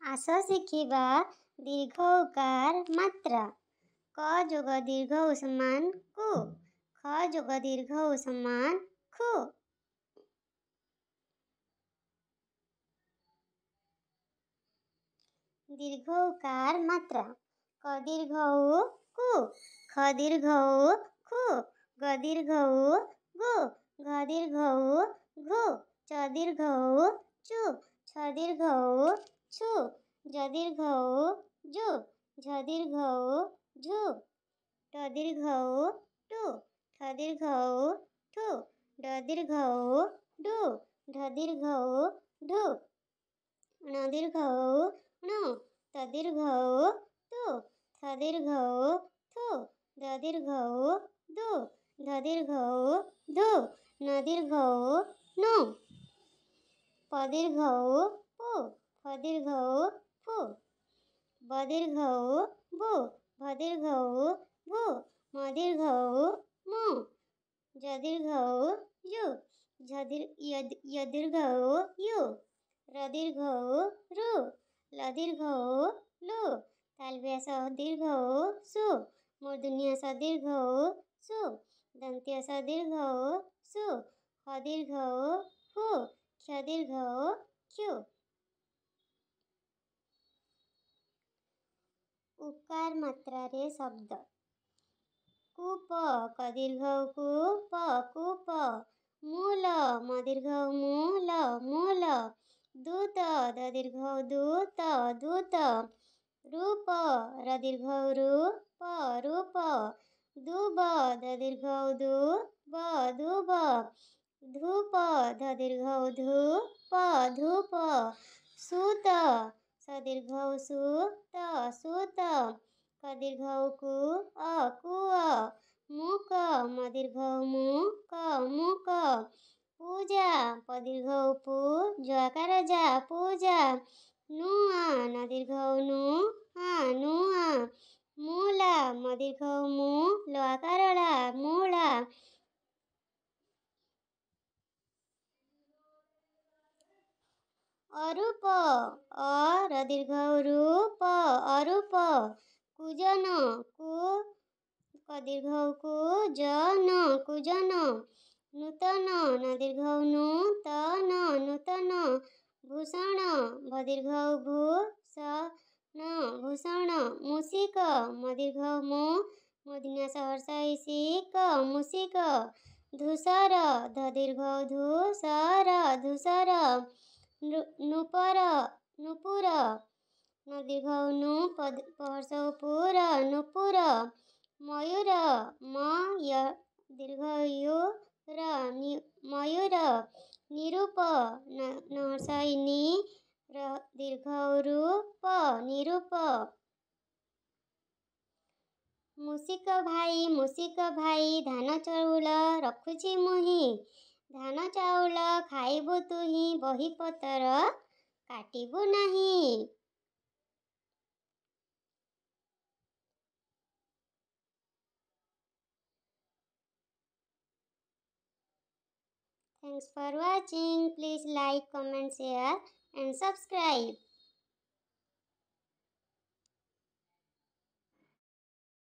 आस शिखिबा दीर्घ उकार मात्रा क जोग दीर्घ उ समान कु ख जोग दीर्घ उ समान खु। दीर्घ उकार मात्रा क दीर्घ उ कु ख दीर्घ उ खु ग दीर्घ उ गु घ दीर्घ उ घु च दीर्घ उ चु छ दीर्घ उ छु ज दीर्घ उ जु झ दीर्घ उ झु ट दीर्घ उ टु ठ दीर्घ उ ठु ड दीर्घ उ डु ढ दीर्घ उ ढु ण दीर्घ उ णु त दीर्घ उ तु थ दीर्घ उ थु द दीर्घ उ दु ध दीर्घ उ धु न दीर्घ उ नु प दीर्घ उ पु फ दीर्घ उ फु ब दीर्घ उ बु भ दीर्घ उ भु म दीर्घ उ मु ज दीर्घ उ यु य दीर्घ उ यु र दीर्घ उ रु ल दीर्घ उ लु तालव्य स दीर्घ उ सु मूर्धन्य स दीर्घ उ सु दन्त्य स दीर्घ उ सु ह दीर्घ उ हु क्ष दीर्घ उ ख्यु। उकार मात्रा रे शब्द कूप क दीर्घ कु प कूप मूल म दीर्घ मु ल मूल दूत द दीर्घ दूत दूत रूप र दीर्घ रु प रूप दुब द दीर्घ दु ब दुब धूप ध दीर्घ धु प धूप सूत स दीर्घ सु त सूत क दीर्घ कु कुअ मूक म दीर्घ मु क मूक पूजा प दीर्घ पु जकार जा पूजा नुआ न दीर्घ नु नुआ मूला म दीर्घ मु ल आकारला मूला अरूप अ र दीर्घ रूप अरूप कुजन कु क दीर्घ कु जन कुजन नूतन न दीर्घ नु त न नूतन भूषण भ दीर्घ भू स न भूषण मूषिक म दीर्घ मु मूर्धन्य स हर्षैषिक मूषिक धूसर ध दीर्घ धू सर धूसर नूपर नूपुर न दीर्घ नु पहर्ष पुर नूपुर मयूर म य दीर्घ यु र मयूर निरूप न हर्षैनी र दीर्घ रूप निरूप मूषिक भाई धान चाउल रखुଛି ମୁହିଁ धान चाउल खाइबु तुही बही पतर काटिबु नहीं। Thanks for watching. Please like, comment, share and subscribe.